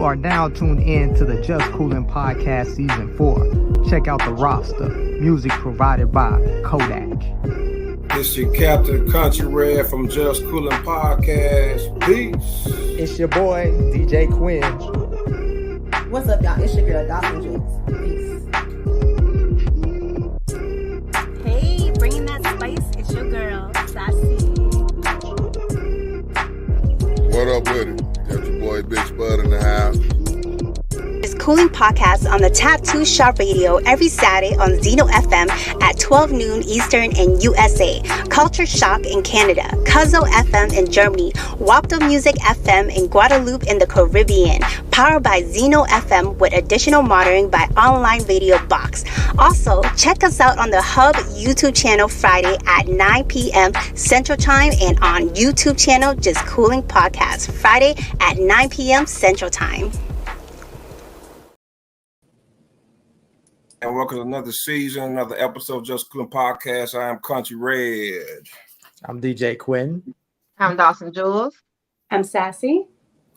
are now tuned in to the Just Coolin' Podcast Season 4. Check out the roster. Music provided by Kodak. It's your Captain Country Red from Just Coolin' Podcast. Peace. It's your boy, DJ Quinn. What's up, y'all? It's your girl, Dawson and Big Spud. Hey, bringing that spice. It's your girl, Sassy. What up with it? Got your boy Big Spud in the house. It's Cooling Podcast on the Tattoo Shop Radio every Saturday on Zeno FM at 12 noon Eastern in USA, Culture Shock in Canada, Cuzzo FM in Germany, Wapto Music FM in Guadeloupe in the Caribbean, powered by Zeno FM with additional monitoring by Online Radio Box. Also, check us out on the Hub YouTube channel Friday at 9 p.m. Central Time and on YouTube channel Just Cooling Podcast Friday at 9 p.m. Central Time. And welcome to another season, another episode of Just Coolin' Podcast. I am Country Red. I'm DJ Quinn. I'm Dawson Jules. I'm Sassy.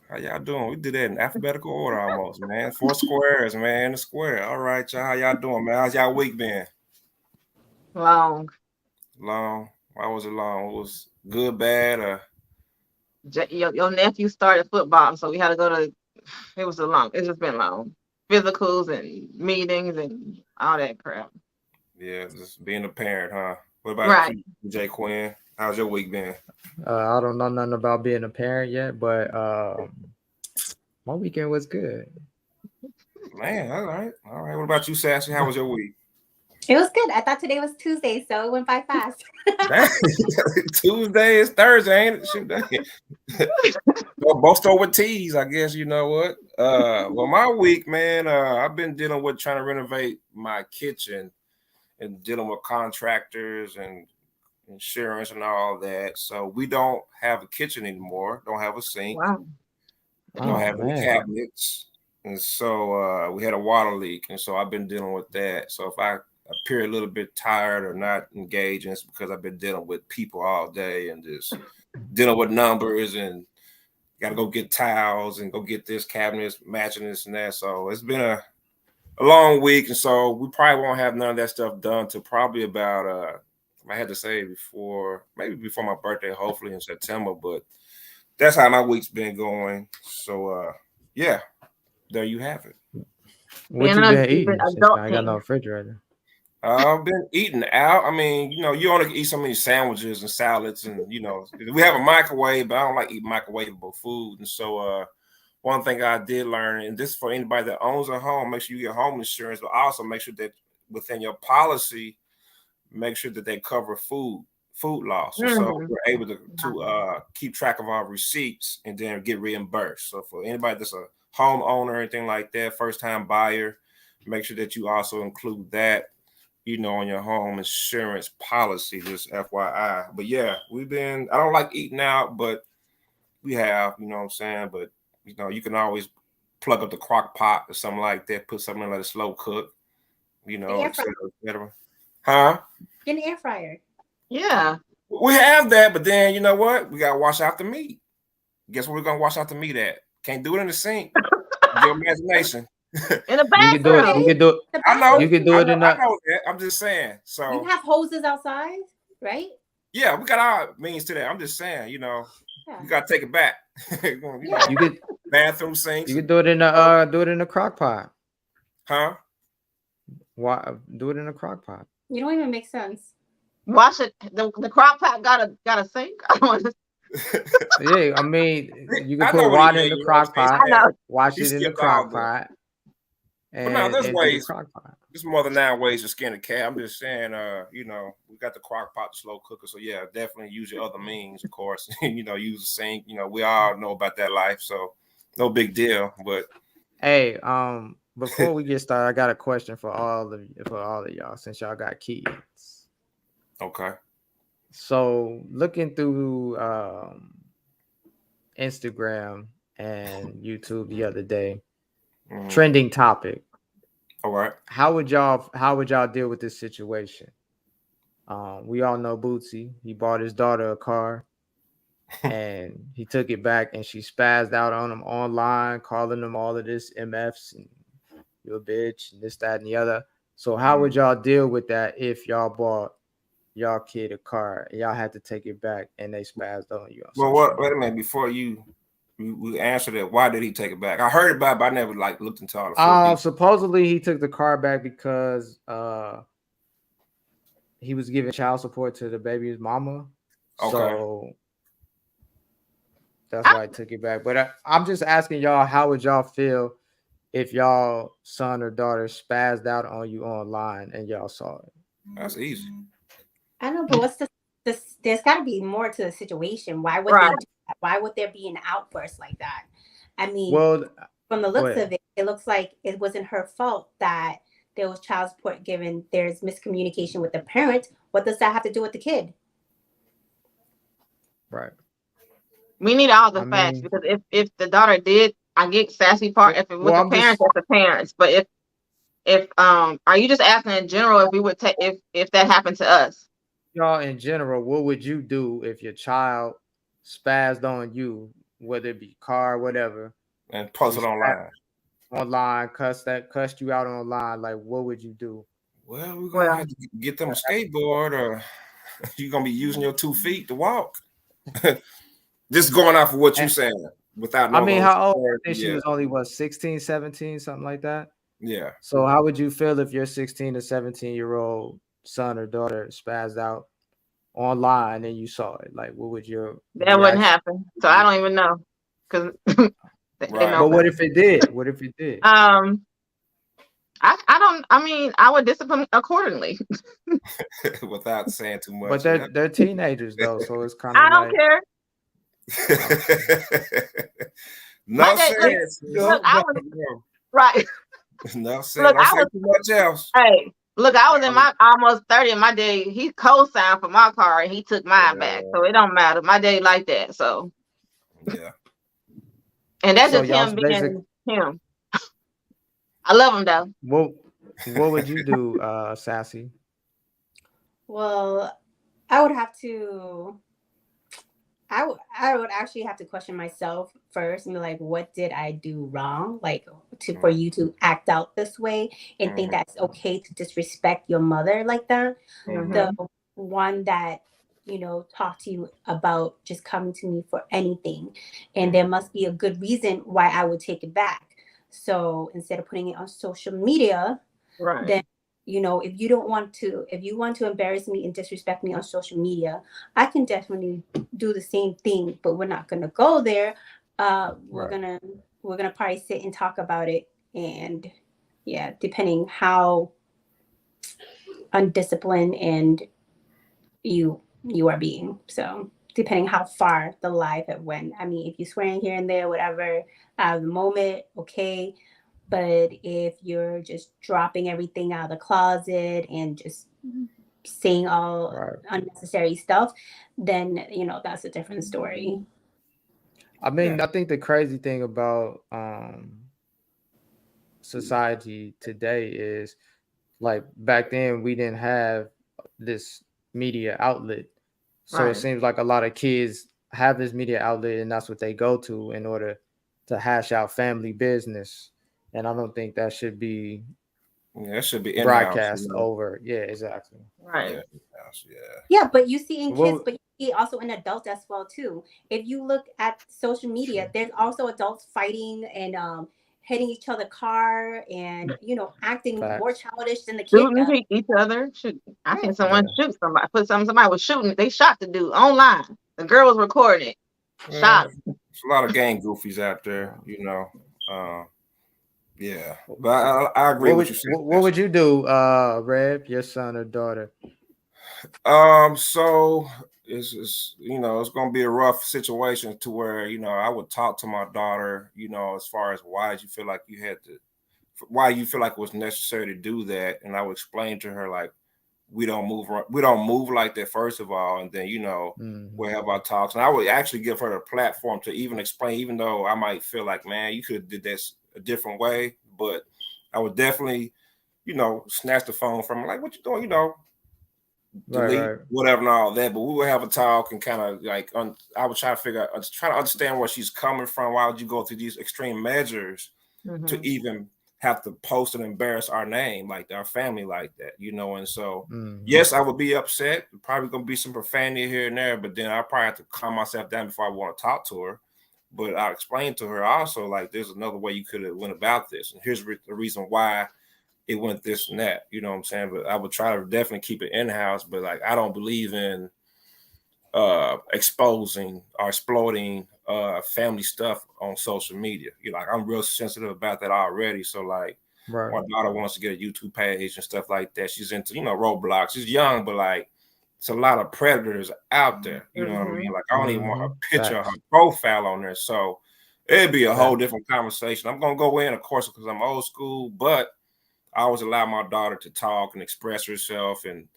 How y'all doing? We did that in alphabetical order almost, man. 4 squares, man. The square. All right, y'all. How y'all doing, man? How's y'all week been? Long. Long. Why was it long? It was good, bad, or? Your nephew started football, so we had to go to. It's just been long. Physicals and meetings and all that crap. Yeah, just being a parent, huh? What about you, DJ Quinn? How's your week been? I don't know nothing about being a parent yet, but my weekend was good. Man, all right. What about you, Sassy? How was your week? It was good. I thought today was Tuesday, so it went by fast. Tuesday is Thursday, ain't it? Shoot, both start with T's, I guess. You know what? Well, my week, man, I've been dealing with trying to renovate my kitchen and dealing with contractors and insurance and all that. So we don't have a kitchen anymore. Don't have a sink. Wow. Don't have any cabinets. And so we had a water leak. And so I've been dealing with that. So if I appear a little bit tired or not engaging, it's because I've been dealing with people all day and just dealing with numbers and got to go get tiles and go get this cabinets matching this and that. So it's been a long week. And so we probably won't have none of that stuff done till probably about, I had to say before my birthday, hopefully in September, but that's how my week's been going. So yeah, there you have it. What you been eating? I got no refrigerator. I've been eating out. I mean, you only eat so many sandwiches and salads, and we have a microwave, but I don't like eating microwavable food. And so, one thing I did learn, and this is for anybody that owns a home, make sure you get home insurance, but also make sure that within your policy, make sure that they cover food loss. Mm-hmm. So we're able to keep track of our receipts and then get reimbursed. So for anybody that's a homeowner or anything like that, first time buyer, make sure that you also include that, on your home insurance policy, just FYI. But yeah, I don't like eating out, but we have, you know what I'm saying? But, you can always plug up the crock pot or something like that, put something in like a slow cook, etc. Huh? Get an air fryer. Yeah. We have that, but then you know what? We got to wash out the meat. Guess where we're going to wash out the meat at? Can't do it in the sink. Your imagination. In the bathroom. You can do it. I know. You can do it in I know that. I'm just saying. So you have hoses outside, right? Yeah, we got our means to that. I'm just saying, you got to take it back. You get bathroom sinks. You can do it in the crock pot. Huh? Why do it in a crock pot? You don't even make sense. Wash it. The crock pot got a sink. Yeah, I mean, you can put water in the crock pot, wash it in the crock pot. But no, there's ways. There's more than 9 ways to skin a cat. I'm just saying, we got the crock pot, the slow cooker. So yeah, definitely use your other means, of course. Use a sink. We all know about that life, so no big deal. But hey, before we get started, I got a question for all of y'all, since y'all got kids. Okay. So looking through Instagram and YouTube the other day, trending topic. All right. How would y'all deal with this situation? We all know Bootsy. He bought his daughter a car. and he took it back, and she spazzed out on him online, calling him all of this MFs and you're a bitch and this, that, and the other. So how would y'all deal with that if y'all bought y'all kid a car and y'all had to take it back and they spazzed on you? Well, wait a minute, before we answer that, why did he take it back? I heard about it, but I never like looked into all the full supposedly he took the car back because he was giving child support to the baby's mama. Okay. So that's why I took it back. But I'm just asking y'all, how would y'all feel if y'all son or daughter spazzed out on you online and y'all saw it? That's easy. I know, but what's there's got to be more to the situation. Why would they do that? Why would there be an outburst like that? I mean, well, from the looks of it, it looks like it wasn't her fault that there was child support given. There's miscommunication with the parent. What does that have to do with the kid? Right. We need all the facts, because if the daughter did, I get sassy part. If it was the parents, that's the parents. But if are you just asking in general if we would take if that happened to us? Y'all, in general, what would you do if your child spazzed on you, whether it be car, whatever, and post it online? Online, cussed you out online. Like, what would you do? Well, we're gonna have to get them a skateboard, or you're gonna be using your 2 feet to walk. Just going off of what you're saying without no. I mean, how old? I think she was only 16, 17, something like that. Yeah. So how would you feel if your 16 to 17-year-old son or daughter spazzed out online and you saw it? Like, what would your that wouldn't happen? So I don't even know, because. But what if it did? What if it did? I don't. I mean, I would discipline accordingly. Without saying too much. But they're teenagers though, so it's kind of. I don't care. No sense. Look, I was, right. No sense. Look, I was too much else. Hey, look, I was in my almost 30 in my day. He co-signed for my car and he took mine back, so it don't matter. My day like that, so yeah. And that's just him being him. I love him though. What would you do, Sassy? Well, I would actually have to question myself first and be like, what did I do wrong? Like for you to act out this way and think that's okay to disrespect your mother like that. The one that, talk to you about just coming to me for anything. And there must be a good reason why I would take it back. So instead of putting it on social media, then, if you want to embarrass me and disrespect me on social media, I can definitely do the same thing, but we're not going to go there. We're going to probably sit and talk about it. And depending how undisciplined and you are being. So depending how far the lie that went. I mean, if you're swearing here and there, whatever, out of the moment, okay. But if you're just dropping everything out of the closet and just saying all unnecessary stuff, then, that's a different story. I mean, I think the crazy thing about society today is, like, back then we didn't have this media outlet. So it seems like a lot of kids have this media outlet and that's what they go to in order to hash out family business. And I don't think that should be that should be broadcast over. Yeah, exactly. Right. Yeah, but you see in kids, but you see also in adults as well too. If you look at social media, there's also adults fighting and hitting each other car and acting more childish than the kids. Shooting each other. I seen someone shoot somebody. Somebody was shooting. They shot the dude online. The girl was recording it. Shot him. There's a lot of gang goofies out there, Yeah, but I agree with you. What would you do, Rev, your son or daughter? So it's it's gonna be a rough situation to where I would talk to my daughter, as far as why you feel like it was necessary to do that, and I would explain to her like we don't move like that, first of all, and then we'll have our talks, and I would actually give her a platform to even explain, even though I might feel like, man, you could have did this a different way, but I would definitely snatch the phone from her, like, what you doing, delete whatever and all that. But we would have a talk and kind of like I would try to try to understand where she's coming from. Why would you go through these extreme measures to even have to post and embarrass our name, like our family, like that, you know? And so, yes, I would be upset. Probably gonna be some profanity here and there, but then I probably have to calm myself down before I want to talk to her. But I explained to her also, like, there's another way you could have went about this, and here's the reason why it went this and that. You know what I'm saying? But I would try to definitely keep it in house. But like, I don't believe in exposing or exploiting family stuff on social media. You know, like, I'm real sensitive about that already. So like, my daughter wants to get a YouTube page and stuff like that. She's into, you know, Roblox. She's young, but like, it's a lot of predators out there. You know what I mean? Like, I don't even want a picture of her profile on there. So it'd be a whole different conversation. I'm gonna go in, of course, because I'm old school, but I always allow my daughter to talk and express herself and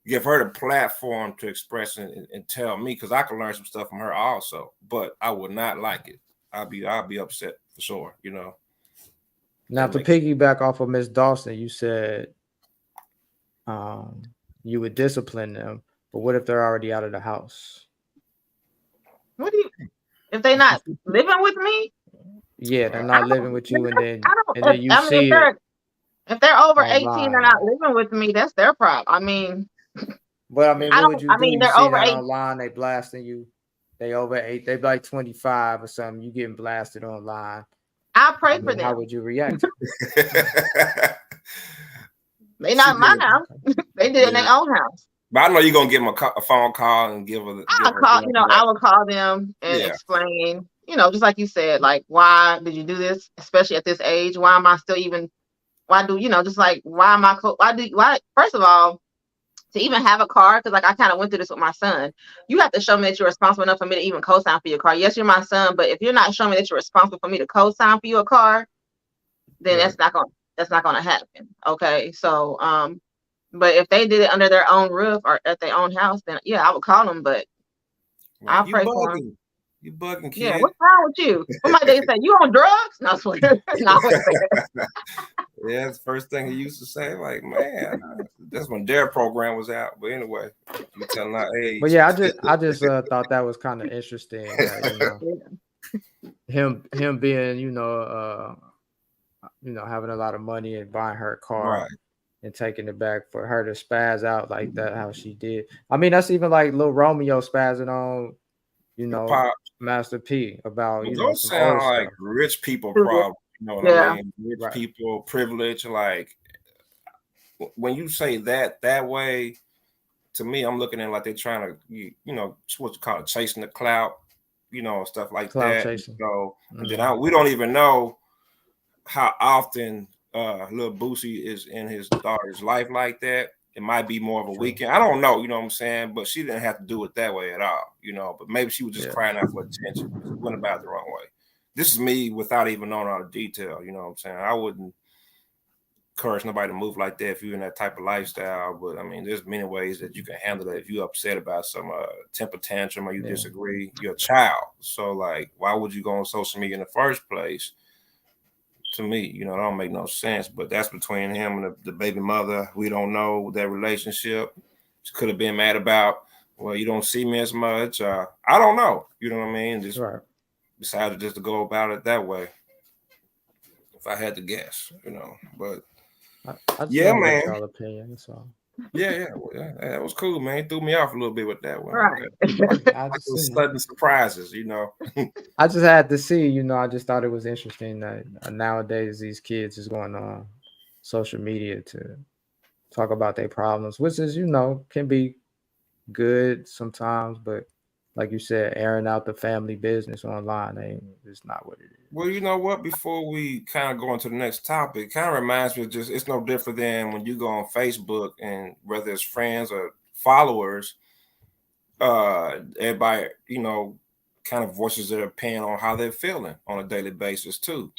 give her the platform to express and tell me, because I can learn some stuff from her also. But I would not like it. I'll be upset for sure, you know. Now, to piggyback off of Miss Dawson, you said you would discipline them, but what if they're already out of the house? What do you? If they're not living with me? Yeah, they're not living with you, and then you see it. If they're over 18, they're not living with me. That's their problem. I mean, but I mean, what would you do? You they're see over that 8. online, they blasting you. They over 8. They like 25 or something. You getting blasted online. I pray for them. How would you react? They not in my house. They did in their own house. But I know you're gonna give them a phone call and give her. I would call them and explain. You know, just like you said, like, why did you do this, especially at this age? Why am I still even? Why do, you know, just like, why am I, why, first of all, to even have a car, because like I kind of went through this with my son, you have to show me that you're responsible enough for me to even co-sign for your car. Yes, you're my son, but if you're not showing me that you're responsible for me to co-sign for your car, then that's not gonna happen. Okay. So but if they did it under their own roof or at their own house, then yeah, I would call them, but I'll pray for them. You bugging, kid. Yeah, what's wrong with you? Somebody they say, you on drugs? No, yeah, that's the first thing he used to say. Like, man, that's when their program was out. But anyway, you telling our age. But yeah, I just thought that was kind of interesting. You know, him being, you know, having a lot of money and buying her a car and taking it back for her to spaz out like that, how she did. I mean, that's even like Lil Romeo spazzing on, you know, Master P about, you know, those sound like rich people problems. You know what I mean? Rich people, privilege. Like, when you say that way, to me, I'm looking at it like they're trying to, you know, what you call it, chasing the clout, you know, stuff like that. Chasing. So, and then we don't even know how often Lil Boosie is in his daughter's life like that. It might be more of a weekend. I don't know, you know what I'm saying? But she didn't have to do it that way at all, you know. But maybe she was just crying out for attention. She went about it the wrong way. This is me without even knowing all the detail, you know what I'm saying? I wouldn't encourage nobody to move like that if you're in that type of lifestyle. But, I mean, there's many ways that you can handle it. If you're upset about some temper tantrum or you disagree, you're a child. So, like, why would you go on social media in the first place? To me, you know, it don't make no sense, but that's between him and the baby mother. We don't know their relationship. She could have been mad about, well, you don't see me as much. I don't know. You know what I mean? Just decided just to go about it that way. If I had to guess, you know, but yeah, man. Y'all opinion, that's all. Yeah, that was cool, man. It threw me off a little bit with that one. Right. I just sudden surprises, you know. I just had to see, you know, I just thought it was interesting that nowadays these kids is going on social media to talk about their problems, which is, you know, can be good sometimes, but like you said, airing out the family business online is not what it is. Well, you know what? Before we kind of go into the next topic, it kind of reminds me of just, it's no different than when you go on Facebook and whether it's friends or followers, everybody, you know, kind of voices their opinion on how they're feeling on a daily basis too.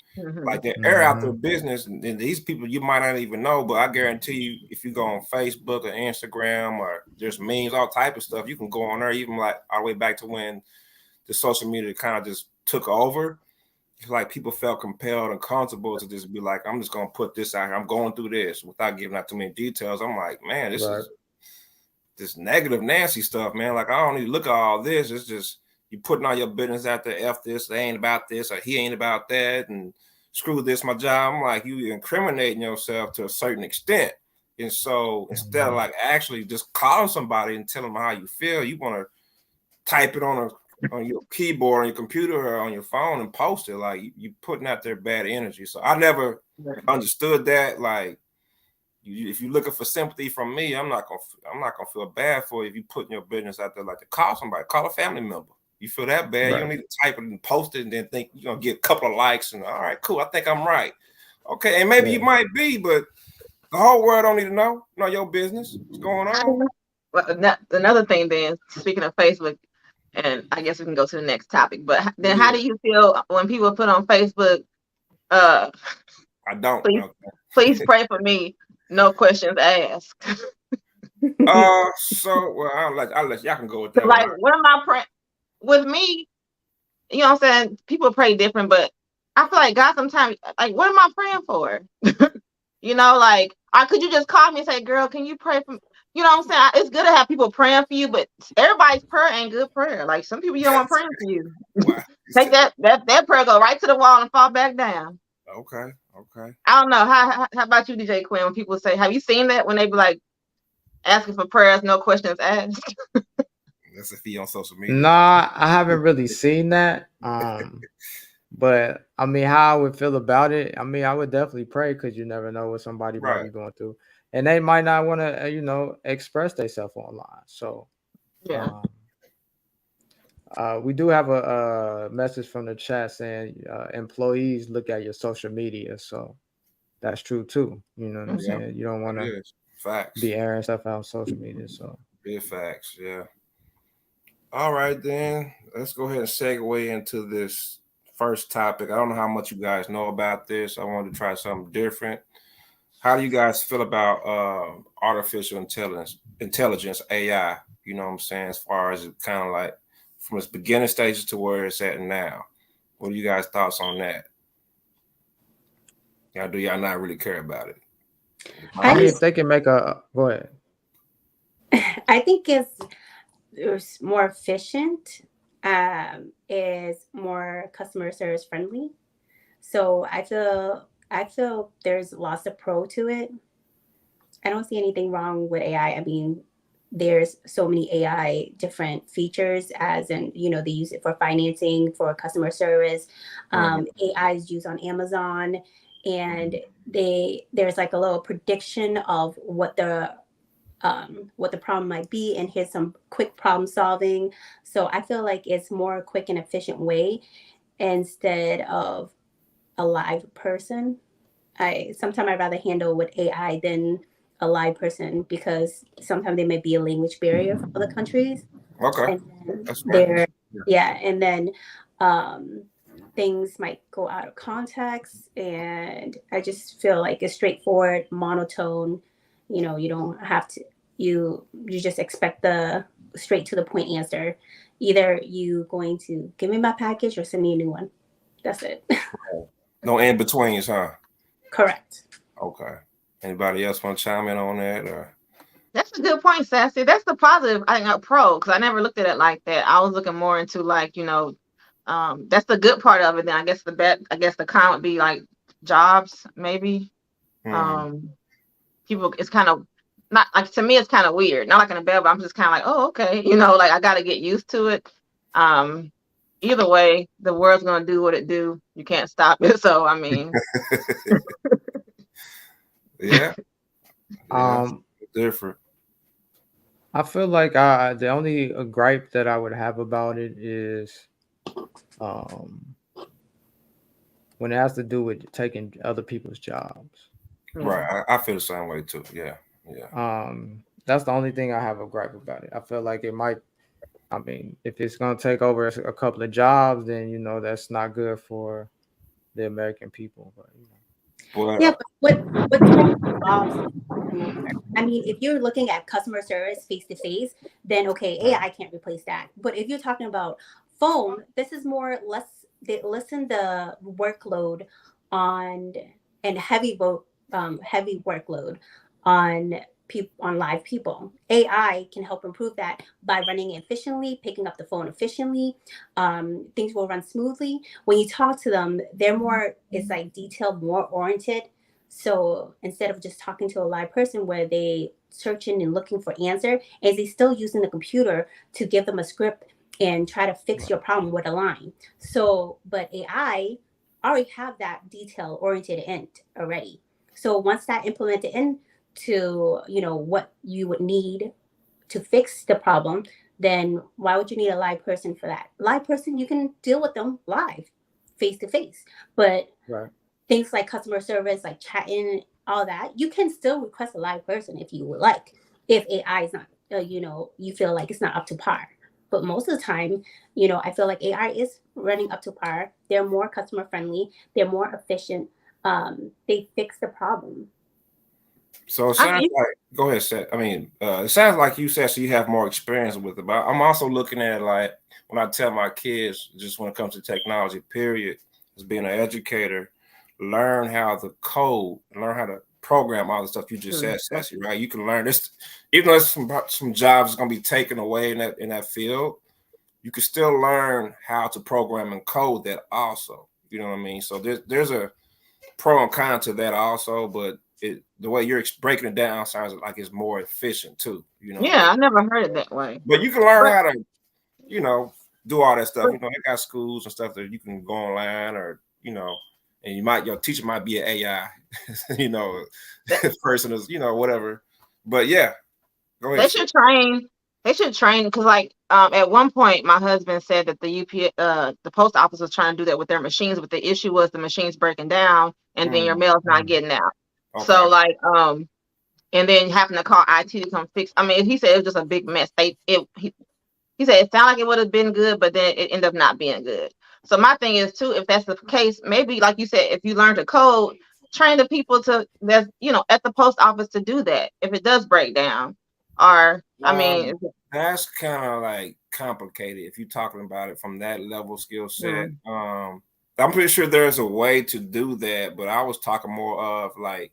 Like they air out their business, and these people you might not even know, but I guarantee you, if you go on Facebook or Instagram or there's memes, all type of stuff, you can go on there, even like all the way back to when the social media kind of just took over. It's like people felt compelled and comfortable to just be like, I'm just gonna put this out here. I'm going through this without giving out too many details. I'm like, man, this is this negative Nancy stuff, man. Like, I don't need to look at all this. It's just you putting all your business out there. F this, they ain't about this, or he ain't about that, and screw this, my job. I'm like, you incriminating yourself to a certain extent. And so instead of like actually just calling somebody and telling them how you feel, you want to type it on your keyboard, on your computer, or on your phone and post it. Like, you putting out their bad energy. So I never understood that. Like, if you're looking for sympathy from me, I'm not gonna feel bad for you if you putting your business out there. Like, to call somebody, call a family member. You feel that bad, you don't need to type it and post it and then think you're gonna get a couple of likes and all right, cool, I think I'm right. Okay, and maybe you might be, but the whole world don't need to know your business. What's going on? Well, another thing then, speaking of Facebook, and I guess we can go to the next topic, but then how do you feel when people put on Facebook, I don't. Please pray for me, no questions asked. So, well, I'll let y'all can go with that. Like, what am I praying? With me, you know what I'm saying? People pray different, but I feel like God sometimes, like, what am I praying for? You know, like, could you just call me and say, girl, can you pray for me? You know what I'm saying? It's good to have people praying for you, but everybody's prayer ain't good prayer. Like, some people you don't want praying for you. Wow. Take that prayer, go right to the wall and fall back down. Okay. I don't know. How about you, DJ Quinn? When people say, have you seen that when they be like asking for prayers, no questions asked? That's if he on social media. Nah, I haven't really seen that. But I mean, how I would feel about it, I mean, I would definitely pray, because you never know what somebody might be going through. And they might not want to, express themselves online. So, yeah. We do have a message from the chat saying employees look at your social media. So that's true too. You know what I'm saying? You don't want to be airing stuff out on social media. So big facts. Yeah. All right, then let's go ahead and segue into this first topic. I don't know how much you guys know about this. I wanted to try something different. How do you guys feel about artificial intelligence, AI? You know what I'm saying? As far as it kind of like from its beginning stages to where it's at now. What are you guys' thoughts on that? Do y'all not really care about it? I mean, if they can make go ahead. I think it's more efficient, is more customer service friendly. So I feel there's lots of pro to it. I don't see anything wrong with AI. I mean, there's so many AI different features, as in, they use it for financing, for customer service. AI is used on Amazon, and there's like a little prediction of what the problem might be, and here's some quick problem solving. So I feel like it's more quick and efficient way instead of a live person. Sometimes I'd rather handle with AI than a live person, because sometimes there may be a language barrier for other countries. Okay. That's right. And then things might go out of context, and I just feel like it's straightforward, monotone. You don't have to. You just expect the straight to the point answer. Either you going to give me my package or send me a new one. That's it. No in betweens, huh? Correct. Okay. Anybody else want to chime in on that? Or? That's a good point, Sassy. That's the positive, I think, pro, because I never looked at it like that. I was looking more into like, that's the good part of it. Then I guess the con would be like jobs, maybe. People, it's kind of not like, to me, it's kind of weird. Not like in a bed, but I'm just kind of like, oh, okay, like I got to get used to it. Either way, the world's gonna do what it do. You can't stop it. So I mean, yeah. Different. I feel like the only gripe that I would have about it is when it has to do with taking other people's jobs. Right. I feel the same way too. Yeah. That's the only thing I have a gripe about it. I feel like it might. I mean, if it's going to take over a couple of jobs, then, that's not good for the American people. But, yeah, but what involves? I mean, if you're looking at customer service face to face, then okay, AI can't replace that. But if you're talking about phone, this is they lessen the workload on, and heavy workload on live people. AI can help improve that by running efficiently, picking up the phone efficiently. Things will run smoothly. When you talk to them, they're more, it's like detailed, more oriented. So instead of just talking to a live person where they searching and looking for answer, is they still using the computer to give them a script and try to fix your problem with a line. So, but AI already have that detail oriented end already. So once that implemented into, what you would need to fix the problem, then why would you need a live person for that? Live person, you can deal with them live, face to face. But things like customer service, like chatting, all that, you can still request a live person if you would like, if AI is not, you feel like it's not up to par. But most of the time, I feel like AI is running up to par. They're more customer friendly. They're more efficient. They fix the problem. So it sounds like, go ahead, Seth. It sounds like you said, so you have more experience with it. But I'm also looking at it like when I tell my kids, just when it comes to technology, period, as being an educator, learn how to code, learn how to program all the stuff you just said, Sassy, right? You can learn this, even though some jobs is going to be taken away in that field, you can still learn how to program and code that also. You know what I mean? So there's a pro and con to that also, but the way you're breaking it down sounds like it's more efficient too. Yeah, I never heard it that way. But you can learn how to, do all that stuff. They got schools and stuff that you can go online or, and your teacher might be an AI, person is, whatever. But yeah, go ahead. They should train because at one point my husband said that the post office was trying to do that with their machines, but the issue was the machines breaking down and then your mail's not getting out. Okay. So and then having to call IT to come fix. He said it was just a big mess. He said it sounded like it would have been good, but then it ended up not being good. So my thing is too, if that's the case, maybe like you said, if you learn to code, train the people at the post office to do that if it does break down. Or that's kind of like complicated if you're talking about it from that level skill set. I'm pretty sure there's a way to do that, but I was talking more of like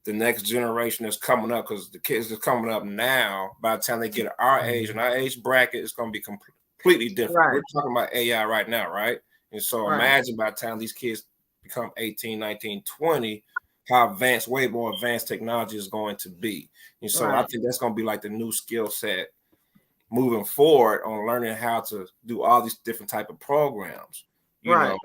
the next generation that's coming up, because the kids that's coming up now, by the time they get our age and our age bracket, it's going to be completely different. Right. We're talking about AI right now, right? And so imagine by the time these kids become 18, 19, 20, how way more advanced technology is going to be. And so I think that's going to be like the new skill set moving forward on learning how to do all these different type of programs, you know.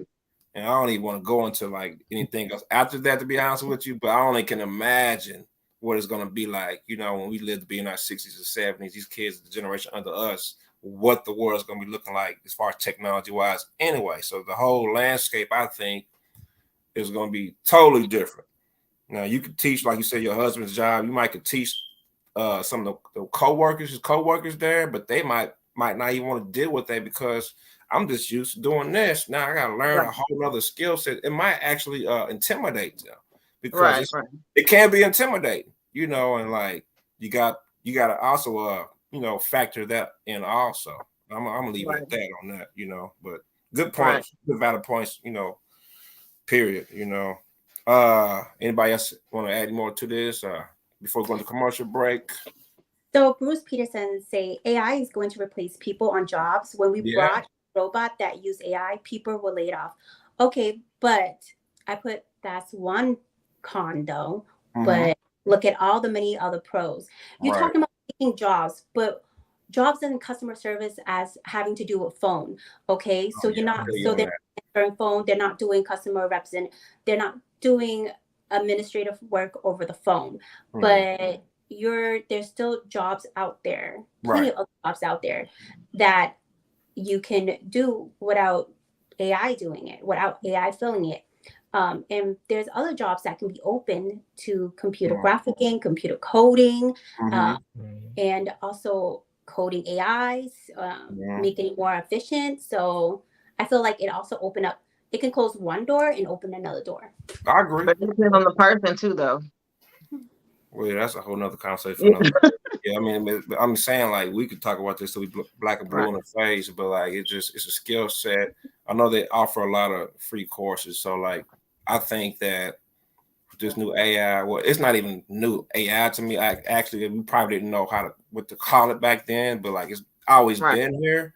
And I don't even want to go into like anything else after that, to be honest with you, but I only can imagine what it's going to be like, when we live to be in our 60s or 70s, these kids, the generation under us, what the world is going to be looking like as far as technology wise anyway. So the whole landscape, I think, is going to be totally different. Now you could teach, like you said, your husband's job. You might could teach some of the co-workers there, but they might not even want to deal with that because I'm just used to doing this. Now I got to learn a whole other skill set. It might actually intimidate them because it can be intimidating, and like you got to also factor that in also. I'm gonna leave it at that on that, But good points, good valid points, period. Anybody else want to add more to this before going to commercial break? So Bruce Peterson say AI is going to replace people on jobs. When we brought a robot that use AI, people were laid off. Okay, but that's one con though. But look at all the many other pros. You're talking about taking jobs, but jobs in customer service as having to do with phone. Okay, so they're not answering phone. They're not doing customer reps, and they're not doing administrative work over the phone. But there's still jobs out there, plenty of jobs out there that you can do without AI doing it, without AI filling it. And there's other jobs that can be open to computer graphicing, computer coding, and also coding AIs, making it more efficient. So I feel like it also it can close one door and open another door. I agree. But it depends on the person too, though. Well, yeah, that's a whole nother conversation. I'm saying like we could talk about this till we black and blue in the face, but like it's a skill set. I know they offer a lot of free courses, so like I think that this new AI. Well, it's not even new AI to me. We probably didn't know what to call it back then, but like it's always been here.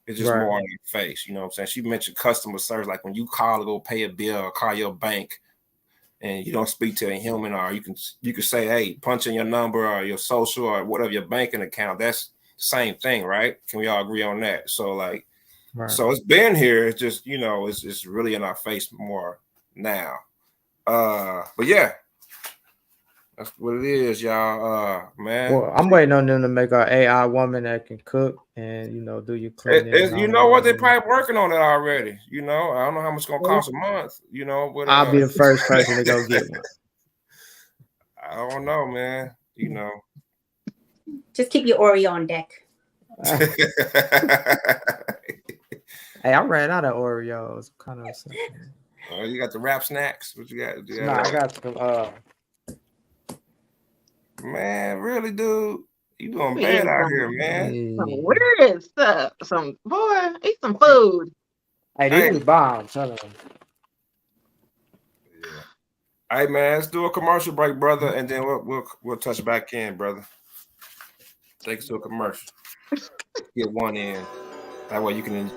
It's just more on your face. You know what I'm saying? She mentioned customer service, like when you call to go pay a bill or call your bank, and you don't speak to a human, or you can say, hey, punch in your number or your social or whatever your banking account. That's the same thing, right? Can we all agree on that? So like, so it's been here. It's just, you know, it's really in our face more now. But yeah, that's what it is, y'all. Man. Well, I'm waiting on them to make an AI woman that can cook and, you know, do your cleaning. You know what? They're probably working on it already. You know, I don't know how much it's gonna cost a month. You know, but I'll be the first person to go get one. I don't know, man. You know, just keep your Oreo on deck. Hey, I ran out of Oreos. Kind of. You got the wrap snacks. What you got? Nah, I got some. Man, really, dude? You doing bad out here, man. Some weird stuff. Some boy, eat some food. Hey, these is bombs. Hold on. Yeah. All right, man. Let's do a commercial break, brother, and then we'll touch back in, brother. Take us to a commercial. Get one in. That way you can.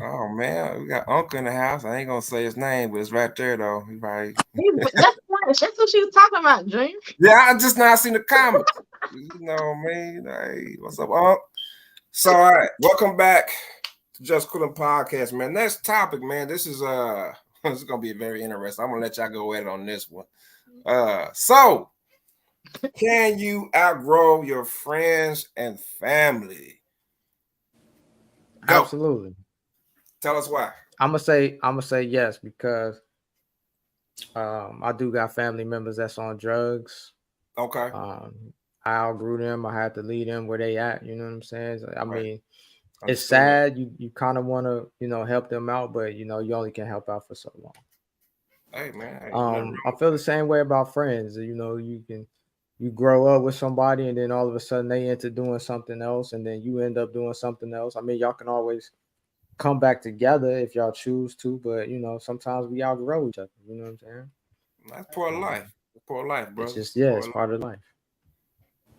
Oh man, we got Uncle in the house. I ain't gonna say his name, but it's right there though. He probably... That's what she was talking about, Dream. Yeah, I just now seen the comments. You know, man. Hey, what's up, Unc? So, all right, welcome back to Just Coolin' Podcast, man. Next topic, man. This is this is gonna be very interesting. I'm gonna let y'all go at it on this one. So, can you outgrow your friends and family? Go. Absolutely. Tell us why. I'm gonna say yes, because I do got family members that's on drugs. Okay. I outgrew them. I had to lead them where they at. You know what I'm saying? I mean, it's sad. You kind of want to, you know, help them out, but you know, you only can help out for so long. Hey man. I feel the same way about friends. You know, you grow up with somebody and then all of a sudden they into doing something else, and then you end up doing something else. I mean, y'all can always come back together if y'all choose to, but you know, sometimes we outgrow each other. You know what I'm saying? That's part of life. It's part of life, bro. It's just it's part of life.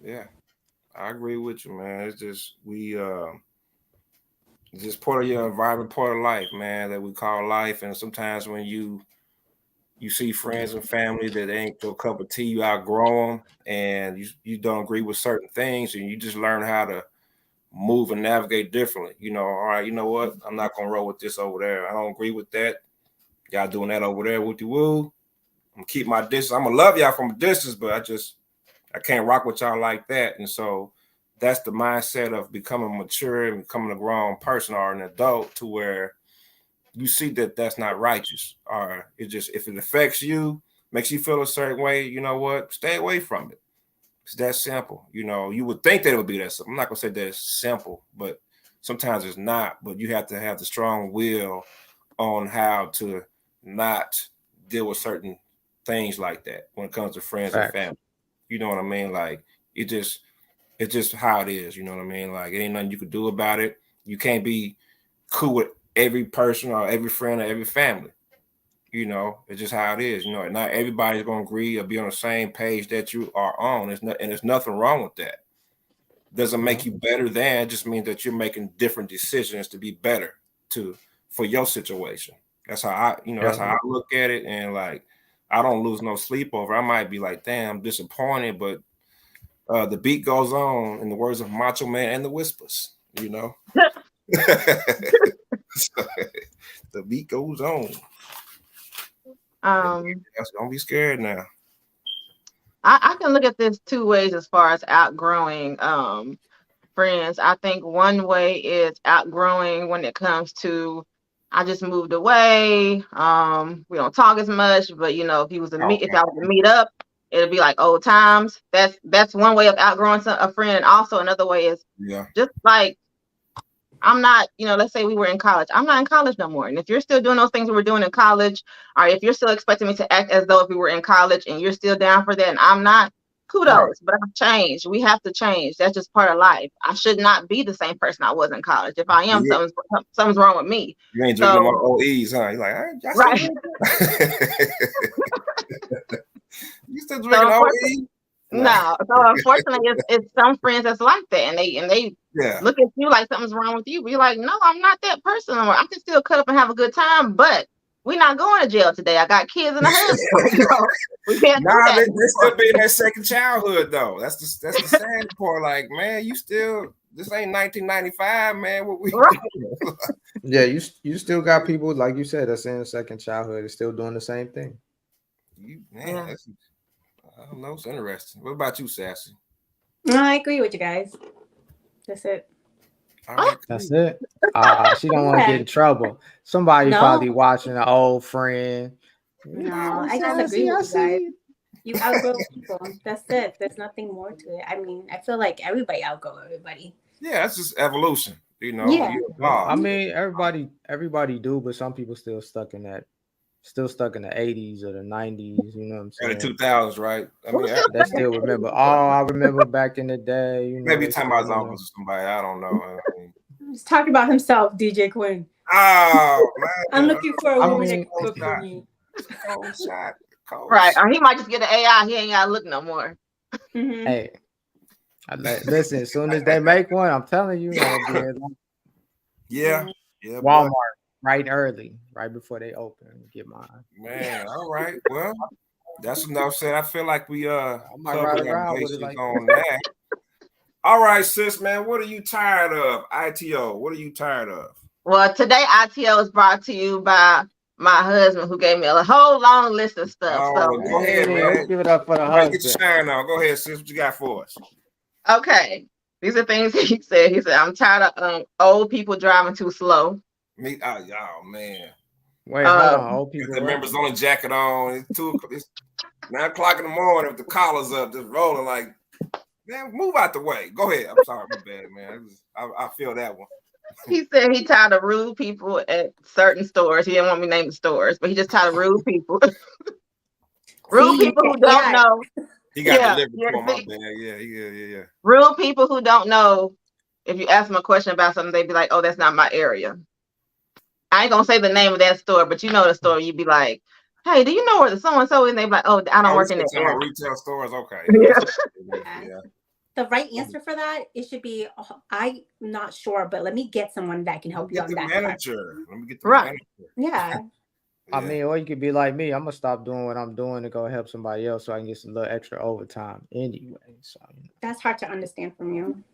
Yeah, I agree with you, man. It's just it's just part of your environment, part of life, man, that we call life. And sometimes when you see friends and family that ain't your cup of tea, you outgrow them, and you don't agree with certain things, and you just learn how to move and navigate differently. You know, all right, you know what? I'm not gonna roll with this over there. I don't agree with that. Y'all doing that over there, wooty woo. I'm gonna keep my distance. I'm gonna love y'all from a distance, but I can't rock with y'all like that. And so that's the mindset of becoming mature and becoming a grown person or an adult, to where you see that that's not righteous, or it just, if it affects you, makes you feel a certain way, you know what? Stay away from it. It's that simple. You know, you would think that it would be that simple. I'm not gonna say that it's simple, but sometimes it's not. But you have to have the strong will on how to not deal with certain things like that when it comes to friends and family. You know what I mean? Like it's just how it is. You know what I mean? Like it ain't nothing you could do about it. You can't be cool with every person or every friend or every family. You know, it's just how it is. You know, not everybody's gonna agree or be on the same page that you are on. And there's nothing wrong with that. Doesn't make you better than. It just means that you're making different decisions to be better for your situation. That's how that's how I look at it. And like, I don't lose no sleep over. I might be like, damn, I'm disappointed, but the beat goes on, in the words of Macho Man and the Whispers. You know, so, the beat goes on. Don't be scared now. I can look at this two ways as far as outgrowing friends. I think one way is outgrowing when it comes to, I just moved away. We don't talk as much, but you know, if I was to meet up, It'll be like old times. That's one way of outgrowing a friend. And also another way is just like, I'm not, let's say we were in college. I'm not in college no more. And if you're still doing those things we were doing in college, or if you're still expecting me to act as though if we were in college and you're still down for that and I'm not, kudos. Right. But I've changed. We have to change. That's just part of life. I should not be the same person I was in college. If I am, something's wrong with me. You ain't drinking my OEs, huh? You're like, right. You still drinking OEs? No. So unfortunately, it's some friends that's like that, and they look at you like something's wrong with you. But you're like, no, I'm not that person anymore. I can still cut up and have a good time, but we're not going to jail today. I got kids in the house. We can't do that. They still be in that second childhood though. That's the sad part. Like, man, this ain't 1995, man. What we doing? Yeah, you still got people like you said that's in second childhood is still doing the same thing. I don't know. It's interesting. What about you, Sassy? I agree with you guys. That's it. That's it. She don't want to get in trouble. Somebody probably watching an old friend. No, I just agree with you guys. You outgrow people. That's it. There's nothing more to it. I mean, I feel like everybody outgrow everybody. Yeah, that's just evolution. Yeah. I mean, everybody do, but some people still stuck in the 80s or the 90s, you know what I'm saying? The 2000s, right? I mean, they still remember. I remember back in the day. Maybe talking about his uncles or somebody. I don't know. He's talking about himself, DJ Quinn. Oh, man. I'm looking for a woman that can cook for me. Cold shot. Right. Or he might just get an AI. He ain't got to look no more. Mm-hmm. Hey, listen, as soon as they make one, I'm telling you. Yeah. Walmart. Right early, right before they open, get mine. Man, all right. Well, that's enough said. I feel like we I might ride around with it like on that. All right, sis, man. What are you tired of? ITO. What are you tired of? Well, today ITO is brought to you by my husband, who gave me a whole long list of stuff. Oh, go ahead, man. Let's give it up for the husband. Get your shine on. Go ahead, sis. What you got for us? Okay, these are things he said. He said, "I'm tired of old people driving too slow." Me, oh man. Wait, hold on. Old people. The members only jacket on. It's 9 o'clock in the morning. If the collar's up, just rolling like, man, move out the way. Go ahead. I'm sorry, my bad, man. I feel that one. He said he tired of rude people at certain stores. He didn't want me to name the stores, but he just tired of rude people. Rude people who don't know. He got delivered for my bad. Yeah. Rude people who don't know. If you ask them a question about something, they'd be like, "Oh, that's not my area." I ain't gonna say the name of that store, but you know the store. You'd be like, "Hey, do you know where the so-and-so is?" And they'd be like, "Oh, I don't work in that area." Retail stores, okay. Yeah. The right answer for that, it should be, I'm not sure, but let me get someone that can help you on that. Manager. Let me get the manager. Yeah. I mean, or you could be like me. I'm gonna stop doing what I'm doing to go help somebody else, so I can get some little extra overtime anyway. So that's hard to understand from you.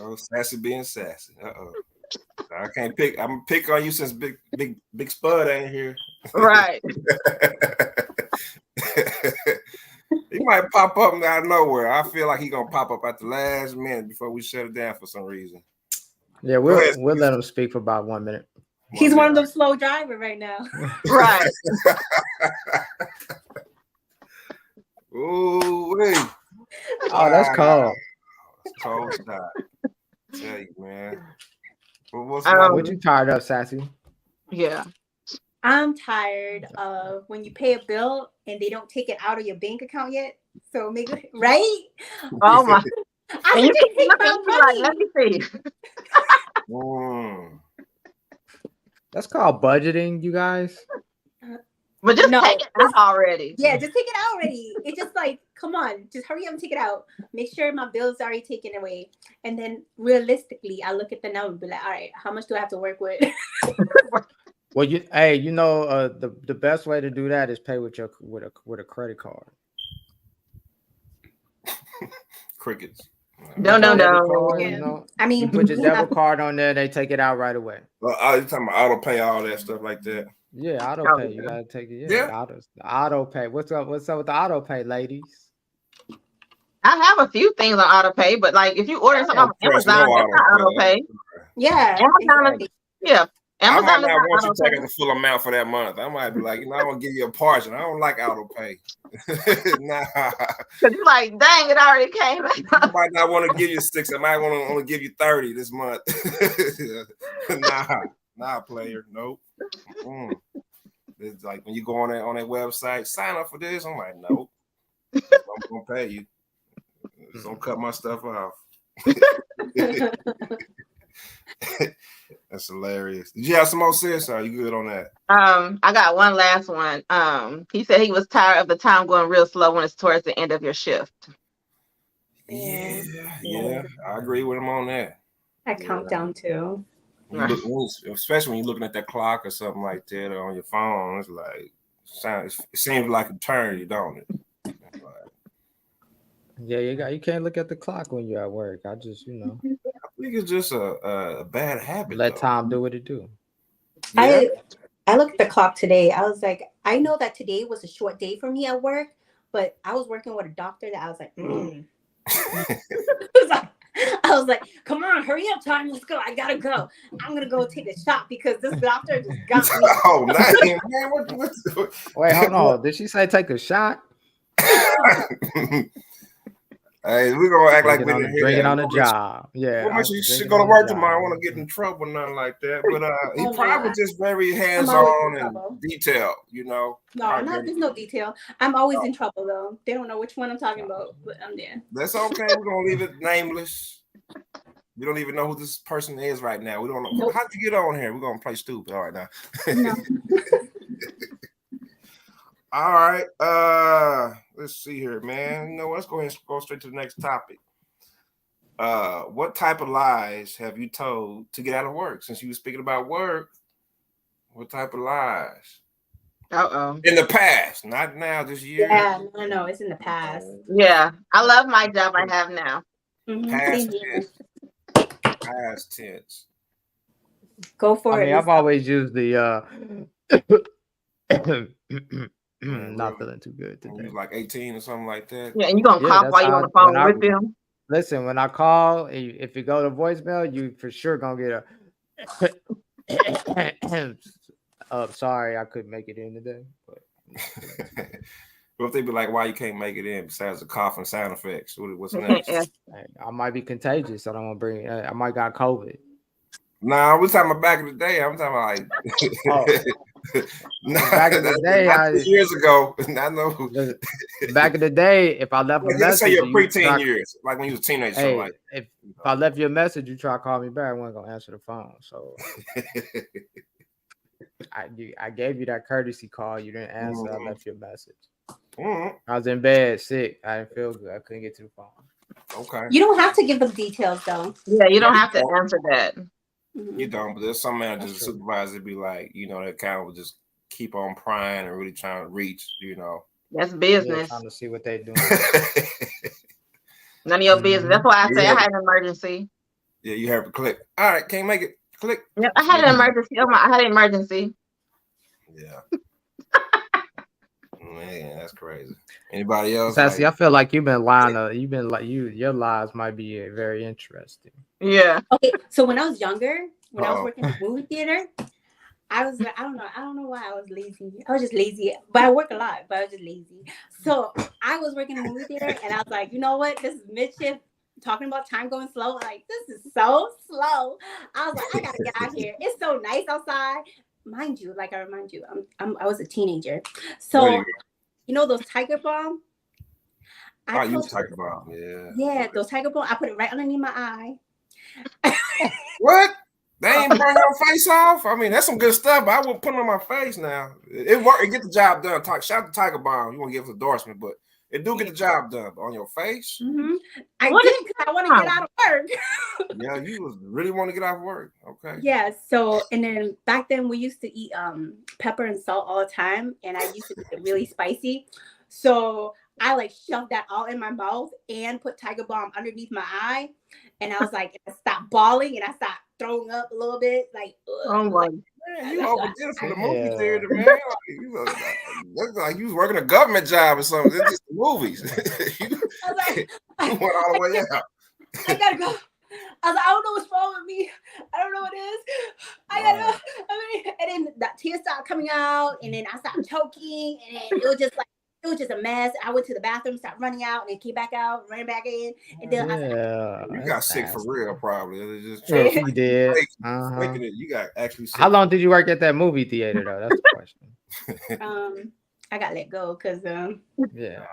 Oh, sassy being sassy. I can't pick. I'm gonna pick on you since Big Spud ain't here. Right. He might pop up out of nowhere. I feel like he's gonna pop up at the last minute before we shut it down for some reason. Yeah, we'll let him speak for about 1 minute. He's one of those slow drivers right now. Right. Ooh, wait. Oh, that's cold. Cold shot. Tell you, man. What you tired of, Sassy? Yeah. I'm tired of when you pay a bill and they don't take it out of your bank account yet. So maybe, right? Oh my! I need to take my money. Let me see. That's called budgeting, you guys. But just take it out already. Yeah, just take it out already. It's just like, come on, just hurry up and take it out. Make sure my bill's already taken away. And then realistically, I look at the number and be like, all right, how much do I have to work with? Well, the best way to do that is pay with a credit card. Crickets. No. You know, I mean, you put your debit card on there, they take it out right away. Well, you're talking about auto pay, all that stuff like that. Yeah, auto pay. You gotta take it. Yeah. Auto pay. What's up with the auto pay, ladies? I have a few things on auto pay, but like if you order something on Amazon, it's not auto pay. Yeah. I might Amazon not want you auto taking the full amount for that month. I might be like, I want to give you a portion. I don't like auto pay. Nah. Because you're like, dang, it already came. I might not want to give you 6. I might want to only give you 30 this month. Nah, player. Nope. It's like when you go on that website, sign up for this. I'm like, nope. I'm gonna pay you. Just don't cut my stuff off. That's hilarious. Did you have some more, sis? Or are you good on that? I got one last one. He said he was tired of the time going real slow when it's towards the end of your shift. Yeah. I agree with him on that. I count down too. Especially when you're looking at that clock or something like that, or on your phone, it's like it seems like eternity, don't it? Yeah, you can't look at the clock when you're at work. I just, I think it's just a bad habit. Let time do what it do. Yeah. I looked at the clock today. I was like, I know that today was a short day for me at work, but I was working with a doctor that I was like, I was like, come on, hurry up, time. Let's go. I gotta go. I'm gonna go take a shot because this doctor just got me. Oh, man. Wait, hold on. Did she say take a shot? Hey, we're gonna act like we didn't hear bring that. it on the job. Yeah. Well, you should go to work tomorrow. I want to get in trouble, nothing like that. But he probably just very hands-on and detailed, No, there's no detail. I'm always in trouble though. They don't know which one I'm talking about, but I'm there. That's okay. We're gonna leave it nameless. We don't even know who this person is right now. We don't know. Nope. How'd you get on here? We're gonna play stupid. All right now. No. All right. Let's see here, man. Let's go ahead and go straight to the next topic. What type of lies have you told to get out of work? Since you were speaking about work, what type of lies? In the past, not now, this year. Yeah, no, it's in the past. Yeah, I love my job I have now. Past tense. Go for it. I've always used the not feeling too good today. Like 18 or something like that. Yeah, and you're gonna cough while you're on the phone with them. Listen, when I call, if you go to voicemail, you for sure gonna get a sorry, I couldn't make it in today. But what if they be like, why you can't make it in besides the cough and sound effects? What's next? I might be contagious. I don't want to bring I might got COVID. Nah, we're talking about back in the day. I'm talking about like back in the day, years ago. I know. Back in the day, if I left a message, let's say your preteen years, like when you was a teenager. Hey, like if I left you a message, you try to call me back, I wasn't gonna answer the phone. So I gave you that courtesy call. You didn't answer. I left you a message. I was in bed, sick. I didn't feel good. I couldn't get to the phone. Okay. You don't have to give them details, though. Yeah, you don't have to answer that. You don't, but there's some managers and supervisors be like, that kind of will just keep on prying and really trying to reach, That's business. Trying to see what they do. None of your business. That's why I say I had an emergency. Yeah, you have to click. All right, can't make it. Click. Yeah, I had an emergency. I had an emergency. Yeah. Man, that's crazy. Anybody else? Sassy, I feel like you've been lying. Your lies might be very interesting. Yeah. Okay, so when I was younger, when I was working in the movie theater, I was like, I don't know why I was lazy. I was just lazy, but I work a lot, but I was just lazy. So I was working in the movie theater, and I was like, you know what? This is mid-shift. Talking about time going slow, like this is so slow. I was like, I gotta get out here. It's so nice outside. Mind you, I remind you, I was a teenager. So those Tiger Balm. I use Tiger Balm, yeah, those Tiger Balm. I put it right underneath my eye. What? They ain't burn your face off? I mean, that's some good stuff, but I wouldn't put it on my face now. It work. It get the job done. Shout out to Tiger Balm. You want to give us endorsement, but it do get the job done. But on your face? Mm-hmm. I did because I want to get out of work. Yeah, you really want to get out of work. Okay. Yeah. So, and then back then we used to eat pepper and salt all the time, and I used to eat it really spicy. So I shoved that all in my mouth and put Tiger Balm underneath my eye, and I was like, I stopped bawling and I stopped throwing up a little bit. Oh my. Man, you overdid it for the movie theater, man. Looks like you was working a government job or something. It's just the movies. You went all the way out. I gotta go. I was like, I don't know what's wrong with me. I don't know what it is. And then the tears started coming out, and then I started choking, and then it was just a mess. I went to the bathroom, started running out, and then came back out, running back in, and then you got sick for real, probably. Just you did. Faking it. You got actually sick. How long did you work at that movie theater though? That's the question. I got let go because I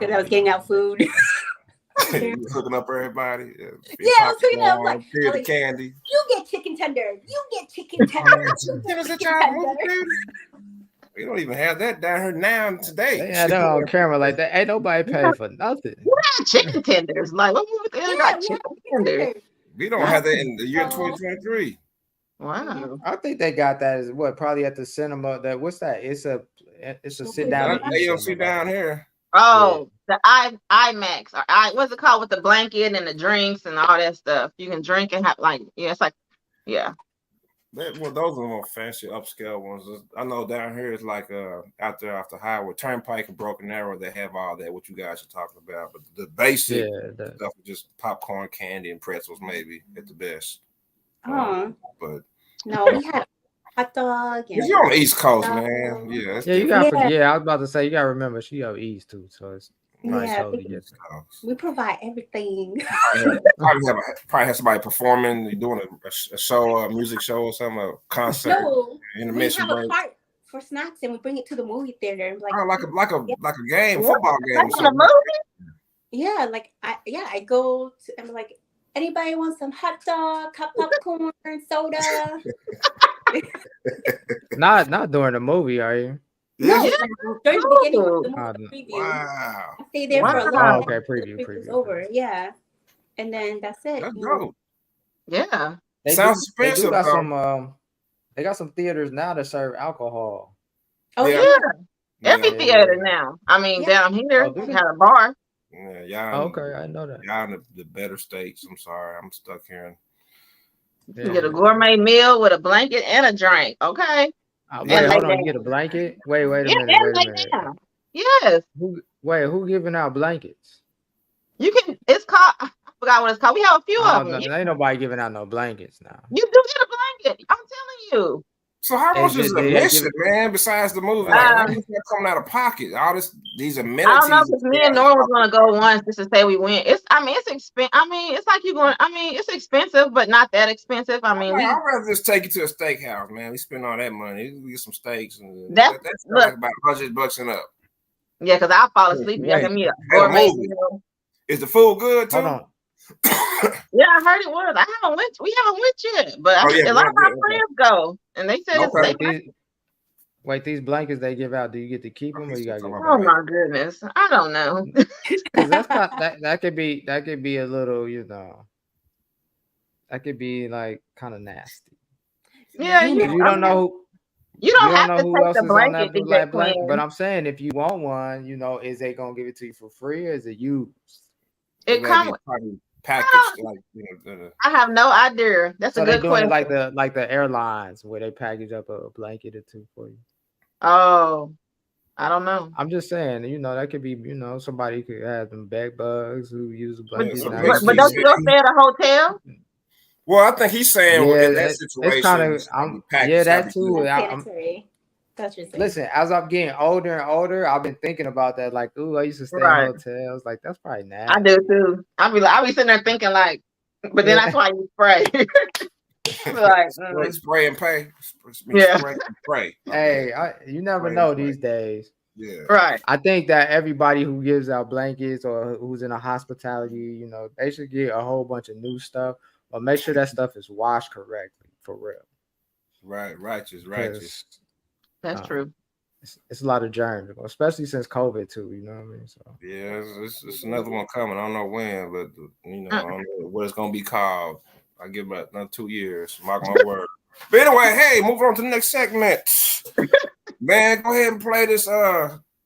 was getting out food. You was hooking up everybody. Yeah, I was hooking up like the candy. You get chicken tender. You get chicken tender. We don't even have that down here now today. They had that on camera like that. Ain't nobody paying for nothing. We got chicken tenders. Like what movie they got chicken tenders? We don't have that in the year 2023. Wow. I think they got that as what probably at the cinema. That what's that? It's a sit down. AMC down here. Oh, the IMAX or what's it called with the blanket and the drinks and all that stuff. You can drink and have it's like those are the more fancy upscale ones. I know down here it's like out there off the highway, Turnpike and Broken Arrow. They have all that what you guys are talking about, but the basic stuff is just popcorn, candy, and pretzels maybe at the best. But no, we had hot dog. You're on the East Coast, man. Yeah, you got. I was about to say you got to remember she on East too, so it's we provide everything. Probably have somebody performing, doing a show, a music show or something, a concert. No, we have a part for snacks and we bring it to the movie theater. Like a game, football game. Like a movie? Yeah, I go to, I'm like, anybody want some hot dog, popcorn, soda? Not during the movie, are you? No, during the beginning of the movie preview. Wow. I stay there for a little okay, preview. Over, yeah. And then that's it. That's dope. Yeah. Sounds expensive. They got some theaters now that serve alcohol. Oh yeah. Every theater now. I mean, down here we had a bar. Yeah, okay, I know that. Y'all in the better states. I'm sorry, I'm stuck here. You get a gourmet meal with a blanket and a drink. Okay. Wait, hold on. You get a blanket? Wait a minute. Yes. Who giving out blankets? You can. It's called. I forgot what it's called. We have a few of them. Ain't nobody giving out no blankets now. You do get a blanket. I'm telling you. So how much is the admission, man? Besides the movie, coming out of pocket, all these amenities. I don't know because me and Nora was gonna go once just to say we went. It's expensive. I mean, it's like you going. I mean, it's expensive, but not that expensive. I mean, I'd rather just take you to a steakhouse, man. We spend all that money. We get some steaks, and that's like about $100 and up. Yeah, because I'll fall asleep. Is the food good too? Hold on. Yeah, I heard it was. We haven't went yet, but a lot of my friends go, and they said Wait, these blankets they give out, do you get to keep them or you gotta give them? Oh my goodness, I don't know. That's not, that could be a little, that could be like kind of nasty. Yeah, you don't know. You don't have to take the blanket to get blanket, but I'm saying if you want one, is they gonna give it to you for free or is it used? It comes packaged I have no idea. That's a good question. Like the airlines where they package up a blanket or two for you. Oh, I don't know. I'm just saying, that could be, somebody could have them bed bugs who use a blanket. But don't you go stay at a hotel? Well, I think he's saying in that situation, it's that too. Listen, as I'm getting older and older, I've been thinking about that. Like, ooh, I used to stay in hotels. Like, that's probably nasty. I do too. I be sitting there thinking like, but then that's why you spray. Like spray and pay. Spray. Hey, you never know these days. Yeah. Right. I think that everybody who gives out blankets or who's in a hospitality, they should get a whole bunch of new stuff, but make sure that stuff is washed correctly for real. Right. Righteous. That's true. It's a lot of germs, especially since COVID too. You know what I mean? So yeah, it's another one coming. I don't know when, but I don't know what it's gonna be called. I give it another 2 years. Mark my word. But anyway, hey, move on to the next segment. Man, go ahead and play this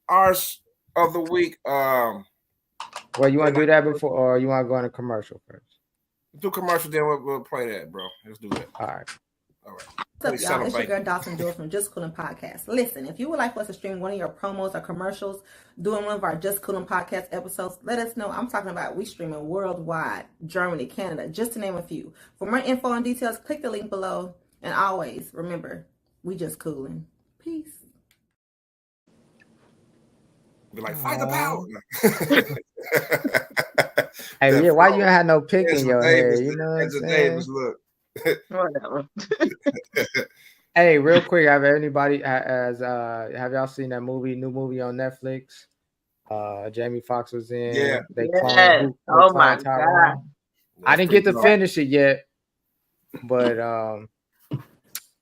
Arts of the Week. Well, you want to do that before, or you want to go on a commercial first? Do commercial, then we'll play that, bro. Let's do that. All right. All right. What's up, y'all? It's your girl Dawson Jules from Just Coolin' Podcast. Listen, if you would like for us to stream one of your promos or commercials during one of our Just Coolin' Podcast episodes, let us know. I'm talking about we streaming worldwide, Germany, Canada, just to name a few. For more info and details, click the link below. And always, remember, we just coolin'. Peace. Be like, fight the power. Hey, yeah, why you ain't had no pick in your hair? You know what I'm saying? Davis, look. Whatever. Hey, real quick, have y'all seen that new movie on Netflix? Jamie Foxx was in. Yeah. Oh my God. I didn't get to finish it yet, but I'm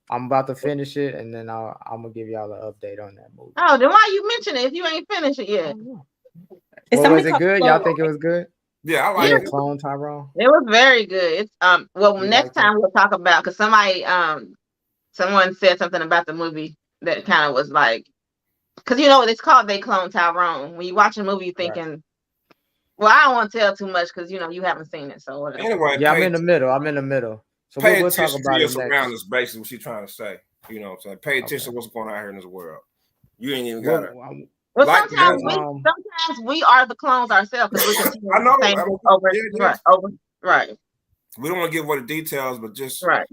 about to finish it, and then I'm gonna give y'all an update on that movie. Oh, then why you mention it if you ain't finished it yet? Well, was it good? Y'all think it was good? Yeah, I like it. Clone Tyrone. It was very good. It's well, next time we'll talk about, because someone said something about the movie that kind of was like, because you know what it's called, They Clone Tyrone. When you watch a movie, you're thinking, right. Well, I don't want to tell too much because you know you haven't seen it. So whatever. Anyway, yeah, I'm in the middle. So we'll talk about it around is basically what she's trying to say. You know what I'm saying? Pay attention to what's going on here in this world. You ain't even got it. Well, like sometimes we are the clones ourselves because we continue right. We don't want to give away the details, but just right.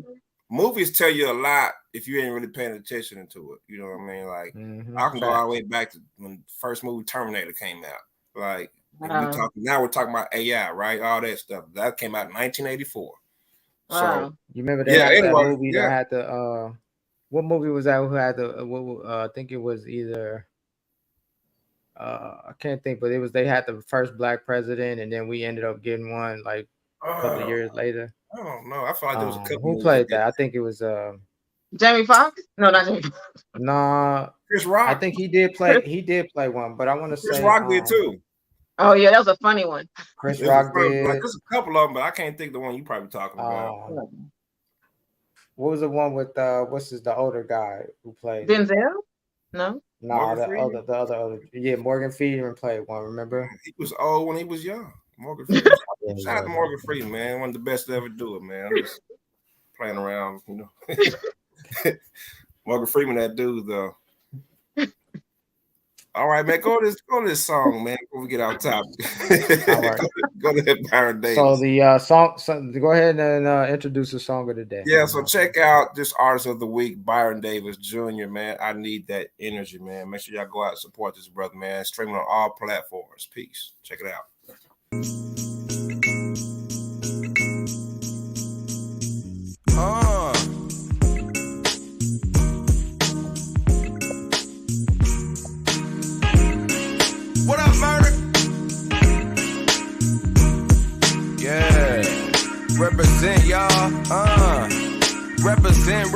Movies tell you a lot if you ain't really paying attention to it. You know what I mean? Like I can go all the way back to when the first movie Terminator came out. Like now we're talking about AI, right? All that stuff. That came out in 1984. Wow. So you remember that movie that had the what movie was that? Who had the I think it was either I can't think, but they had the first black president, and then we ended up getting one like a couple of years later. I don't know. I feel like there was a couple. Who played that? I think it was Jamie Foxx. No, not Jamie Foxx. No, Chris Rock. I think he did play one, but I want to say Chris Rock did too. Oh yeah, that was a funny one. Chris Rock did. Like, there's a couple of them, but I can't think the one you probably talking about. What was the one with the older guy who played Denzel? No, the other. Yeah, Morgan Freeman played one. Remember? He was old when he was young. Morgan Freeman. Shout out to Morgan Freeman, man. One of the best to ever do it, man. I'm just playing around, you know. Morgan Freeman, that dude though. All right, man. Go to this song, man. Before we get off topic. All right. go to Byron Davis. So the song. So go ahead and introduce the song of the day. Yeah. So check out this artist of the week, Byron Davis Jr. Man, I need that energy, man. Make sure y'all go out and support this brother, man. Streaming on all platforms. Peace. Check it out. What up, murder? Yeah. Represent, y'all. Represent.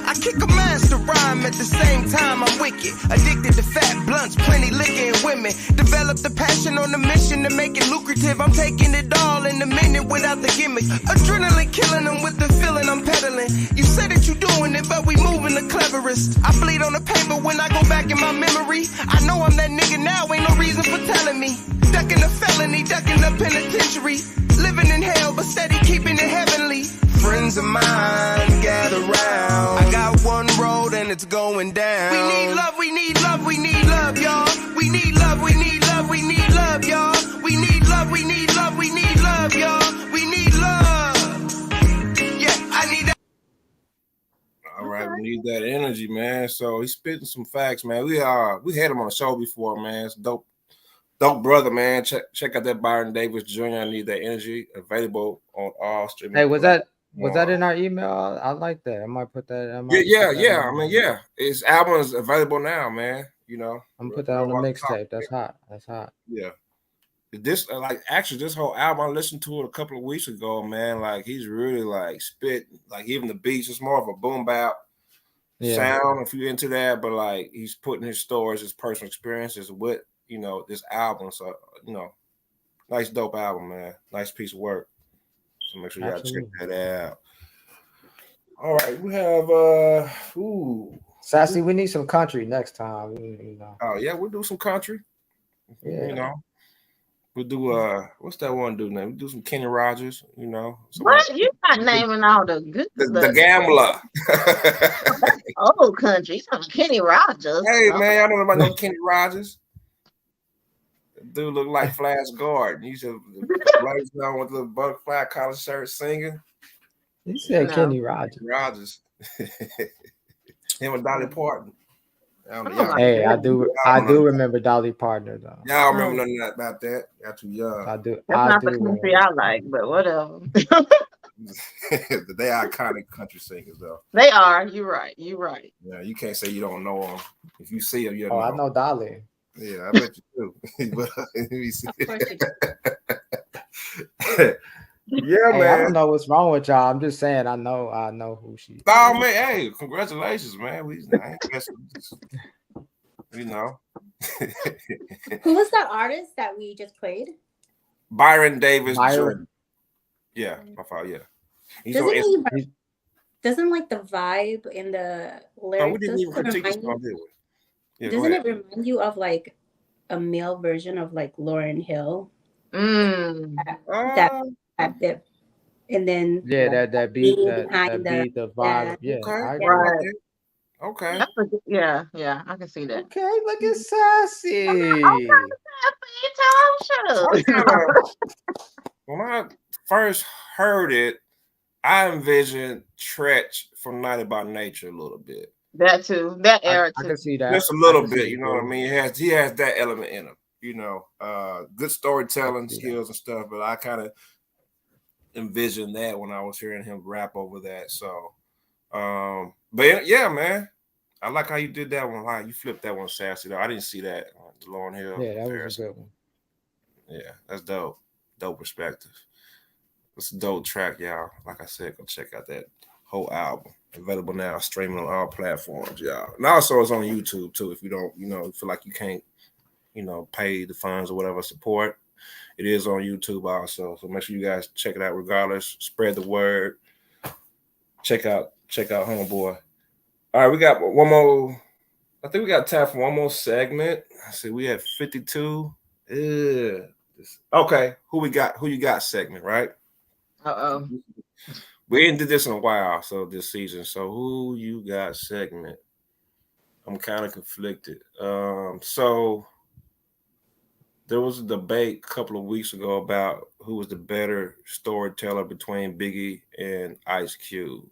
I kick a master rhyme at the same time I'm wicked. Addicted to fat blunts, plenty liquor and women. Developed the passion on the mission to make it lucrative. I'm taking it all in a minute without the gimmicks. Adrenaline killing them with the feeling I'm peddling. You say that you doing it, but we moving the cleverest. I bleed on the paper when I go back in my memory. I know I'm that nigga now, ain't no reason for telling me. Ducking the felony, ducking the penitentiary. Living in hell, but steady keeping it heavenly. Friends of mine gather round. I got one road and it's going down. We need love, y'all. We need love, y'all. We need love, y'all. We need love, y'all. We need love. Yeah, I need that. All right, we need that energy, man. So he's spitting some facts, man. We had him on the show before, man. It's dope brother, man. Check out that Byron Davis Jr. I need that energy. Available on all streaming. Hey, was that in our email? I like that. I might put that. Yeah. I mean, yeah. His album is available now, man. You know, I'm gonna put that on the mixtape. That's hot. Yeah. This this whole album I listened to it a couple of weeks ago, man. Like he's really like spit, like even the beats. It's more of a boom bap sound if you're into that, but like he's putting his stories, his personal experiences with this album. So nice dope album, man. Nice piece of work. So make sure y'all check that out. All right, we have Sassy, we need some country next time. Oh yeah, we'll do some country. Yeah. We'll do what's that one dude name? We'll do some Kenny Rogers, you know. What? You're not naming all the good the gambler. Old country. Kenny Rogers. Hey man, I don't know about no Kenny Rogers. Dude look like Flash Gordon. He should right down with the butterfly collar shirt singing. You said Kenny Rogers. Rogers. Him and Dolly Parton. Hey, I do remember Dolly Parton though. Y'all remember nothing about that? Y'all too young. I do. That's not the country I like, but whatever. They are iconic country singers though. They are. You're right. Yeah, you can't say you don't know them. If you see them, you know. I know Dolly. Yeah, I bet you do. But let me see. Yeah, man. I don't know what's wrong with y'all. I'm just saying I know who she is. Oh man, hey, congratulations, man. You know. Who was that artist that we just played? Byron Davis. Jordan. Yeah, my fault, yeah. Doesn't like the vibe in the lyrics. We didn't even critique this song, did we? Yeah, doesn't it remind you of like a male version of like Lauryn Hill? That bit, and then that beat, the vibe. Yeah, okay. Yeah, I can see that. Okay, look at Sassy. When I first heard it, I envisioned Tretch from 90 by Nature a little bit. That too. That era too. I can see that. Just a little bit, you know what I mean? He has that element in him, you know. Good storytelling skills and stuff, but I kind of envisioned that when I was hearing him rap over that. So but yeah, man. I like how you did that one. How you flipped that one, Sassy though. I didn't see that on the Lauryn Hill. Yeah, that was a good one. Yeah, that's dope. Dope perspective. It's a dope track, y'all. Like I said, go check out that whole album. Available now, streaming on all platforms, y'all. And also it's on YouTube too. If you don't, feel like you can't, pay the funds or whatever support, it is on YouTube also. So make sure you guys check it out regardless. Spread the word. Check out Homeboy. All right, we got one more. I think we got time for one more segment. I see we have 52. Okay, who you got segment, right? We didn't do this in a while, so this season. So who you got segment? I'm kind of conflicted. So there was a debate a couple of weeks ago about who was the better storyteller between Biggie and Ice Cube.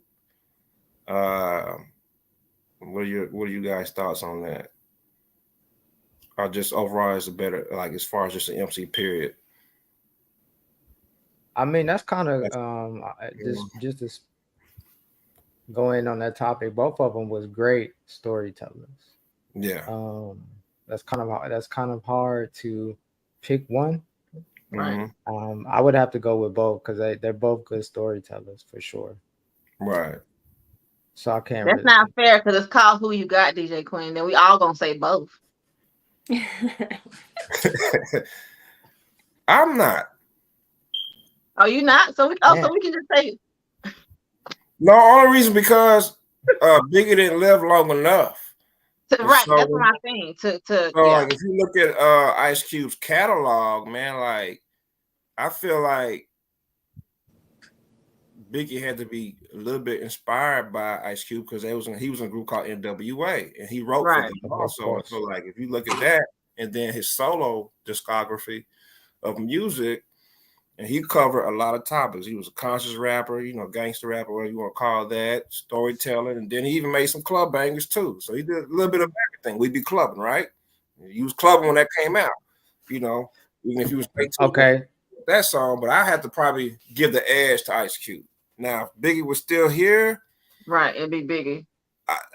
What are you guys' thoughts on that? Or just overall is the better, like as far as just an MC period? I mean, that's kind of just to go in on that topic. Both of them was great storytellers. Yeah. That's kind of hard to pick one. Right. I would have to go with both because they're both good storytellers for sure. Right. So I can't. That's not fair because it's called Who You Got, DJ Queen. Then we all gonna say both. I'm not. Oh, you not? So we can just say. No, only reason because Biggie didn't live long enough. Right, so, that's my thing. Like, if you look at Ice Cube's catalog, man, like I feel like Biggie had to be a little bit inspired by Ice Cube because he was in a group called NWA and he wrote for them also. So like if you look at that and then his solo discography of music, and he covered a lot of topics. He was a conscious rapper, gangster rapper, whatever you want to call that, storytelling, and then he even made some club bangers too. So he did a little bit of everything. We'd be clubbing, right? He was clubbing when that came out, even if he was that song. But I had to probably give the edge to Ice Cube. Now, if Biggie was still here, right? It'd be Biggie.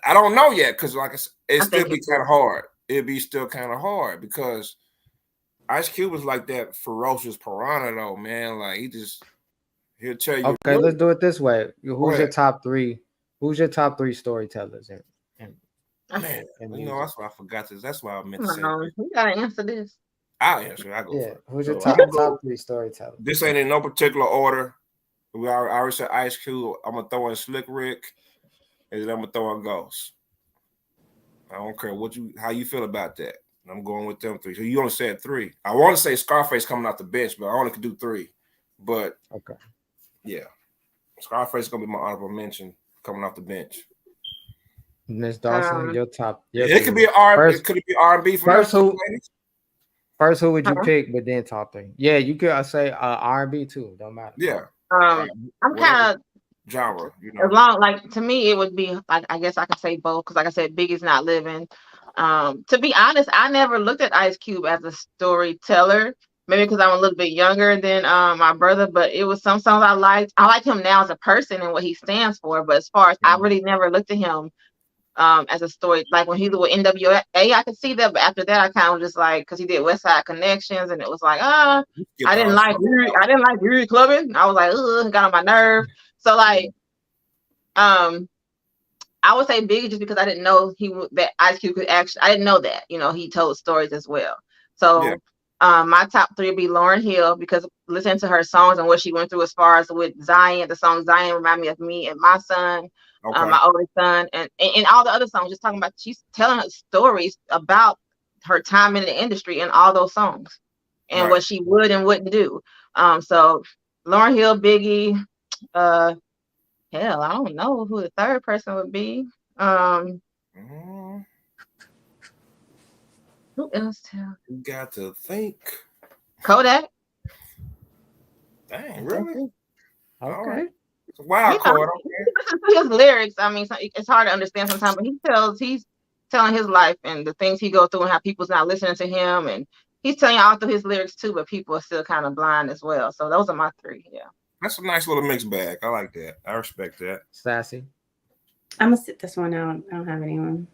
I don't know yet because, like I said, it'd still be kind of hard. It'd be still kind of hard because Ice Cube was like that ferocious piranha, though, man. Like he'll tell you. Okay, let's do it this way. Who's your top three? Who's your top three storytellers? Man, that's why I forgot this. That's why I meant to say. You gotta answer this. I'll answer. I go. Yeah. Who's your top three storytellers? This ain't in no particular order. I already said Ice Cube. I'm gonna throw in Slick Rick, and then I'm gonna throw in Ghost. I don't care how you feel about that. I'm going with them 3. So you only said 3. I want to say Scarface coming off the bench, but I only could do 3. But okay, yeah, Scarface is gonna be my honorable mention coming off the bench. Miss Dawson, your top. It could be R&B. Could it be R&B first? Who would you pick? But then top 3. Yeah, you could say R&B too. Don't matter. Yeah. I'm kind of genre. You know, as long like to me, it would be like I guess I could say both because like I said, Biggie's not living. To be honest, I never looked at Ice Cube as a storyteller. Maybe because I'm a little bit younger than my brother, but it was some songs I liked. I like him now as a person and what he stands for. But as far as I really never looked at him as a story, like when he was with NWA, I could see that, but after that, I kind of just like because he did West Side Connections, and it was like, I didn't like Fury Clubbing. I was like, it got on my nerve. So like, I would say Biggie just because I didn't know that Ice Cube could actually. I didn't know that he told stories as well. So my top 3 would be Lauryn Hill because listening to her songs and what she went through as far as with Zion, the song Zion remind me of me and my son. My oldest son, and all the other songs, just talking about she's telling her stories about her time in the industry and all those songs and what she would and wouldn't do. So Lauryn Hill, Biggie, hell, I don't know who the third person would be. Who else? You got to think. Kodak. Dang, really? Okay. Wow, his lyrics. I mean, it's hard to understand sometimes, but he's telling his life and the things he goes through and how people's not listening to him, and he's telling you all through his lyrics too. But people are still kind of blind as well. So those are my 3. Yeah, that's a nice little mixed bag. I like that. I respect that. Sassy. I'm gonna sit this one out. I don't have anyone.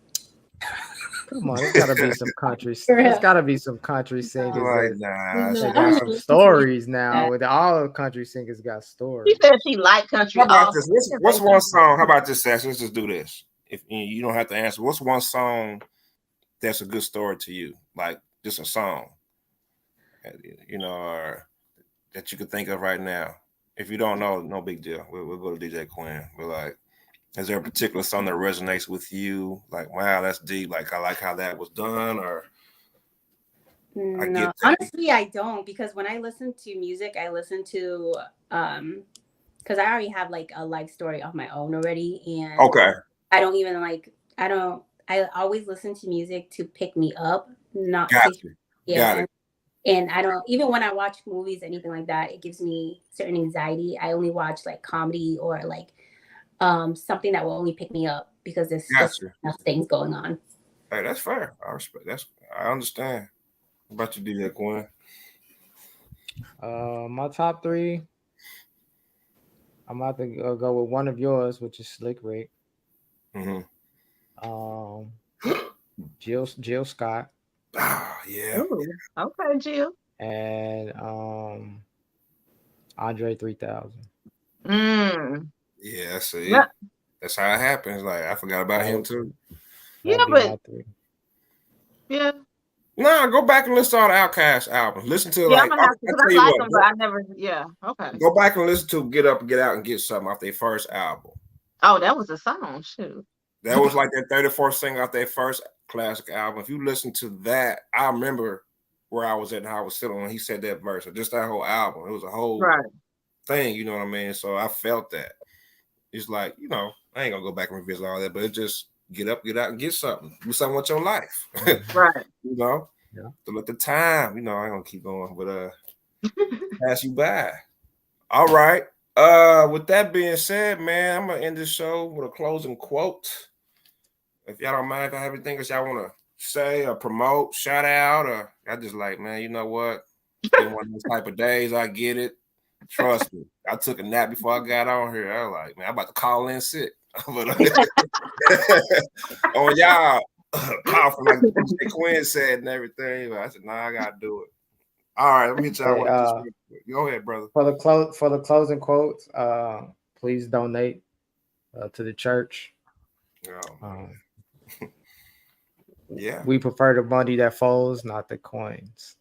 Come on, there's gotta be some country. There's gotta be some country singers. They got some stories now. With all country singers got stories. She said she liked country. How about this? What's one song? How about this, Sash? Let's just do this. If you don't have to answer, what's one song that's a good story to you? Like just a song, or that you could think of right now. If you don't know, no big deal. We'll go to DJ Quinn. We're like, is there a particular song that resonates with you? Like, wow, that's deep. Like, I like how that was done. Or no, honestly, I don't, because when I listen to music, I listen to because I already have like a life story of my own already, and I don't even like. I always listen to music to pick me up, not Got it. And I don't, even when I watch movies, anything like that, it gives me certain anxiety. I only watch like comedy or like something that will only pick me up because there's just enough things going on. Hey, that's fair. I respect. I understand. What about you, DJ Quinn? My top 3. I'm about to go with one of yours, which is Slick Rick. Jill Scott. Oh, yeah. Ooh, okay, Jill. And Andre 3000. Yeah, see. That's how it happens. Like, I forgot about him too. Yeah, but yeah. Nah, go back and listen to all the Outkast albums. Listen to I'm gonna have to, because I like them, but I never. Yeah, okay. Go back and listen to Get Up, Get Out, and Get Something off their first album. Oh, that was a song. Shoot. That was like that 34th single off their first classic album. If you listen to that, I remember where I was at and how I was sitting when he said that verse. Just that whole album. It was a whole thing, you know what I mean? So I felt that. It's like, I ain't gonna go back and revisit all that, but it just get up, get out, and get something. Do something with your life. Right. To let the time, I ain't gonna keep going, but pass you by. All right. With that being said, man, I'm gonna end this show with a closing quote. If y'all don't mind, if I have anything else y'all want to say or promote, shout out, or I just like, man, you know what? It's been one of those type of days. I get it. Trust me. I took a nap before I got on here. I was like, man, I'm about to call in sick. But on y'all coughing like Jay Quinn said and everything. But I said, I gotta do it. All right, let me hit y'all with this. Go ahead, brother. For the closing quotes, please donate to the church. Yeah. We prefer the money that folds, not the coins.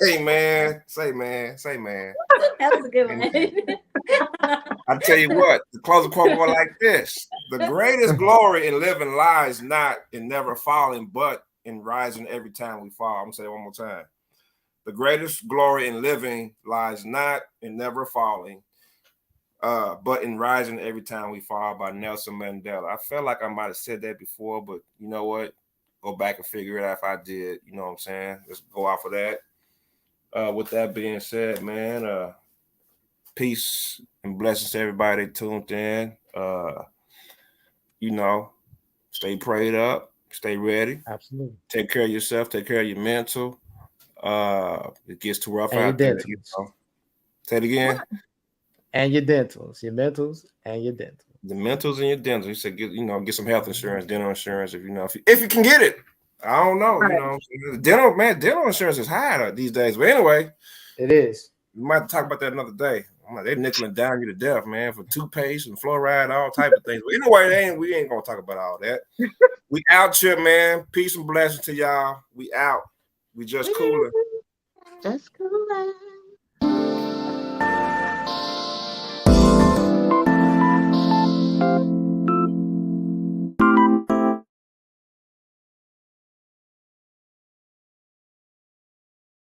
Hey man, say man. That was a good one. I tell you what, the closing quote going like this. The greatest glory in living lies not in never falling, but in rising every time we fall. I'm gonna say it one more time. The greatest glory in living lies not in never falling, but in rising every time we fall, by Nelson Mandela. I felt like I might have said that before, but you know what? Go back and figure it out if I did. You know what I'm saying? Let's go off of that. With that being said, man, peace and blessings to everybody tuned in. You know, stay prayed up, stay ready. Absolutely. Take care of yourself, take care of your mental. It gets too rough and out there. You know? Say it again. And your dentals, your mentals, and your dentals. The mentals and your dentals. You said get some health insurance, dental insurance if you can get it. I don't know. Right. You know, dental insurance is high these days. But anyway, it is. We might talk about that another day. They're nickeling down you to death, man, for toothpaste and fluoride, all type of things. But anyway, we ain't gonna talk about all that. We out here, man. Peace and blessings to y'all. We out. We just cooling. Just cooling.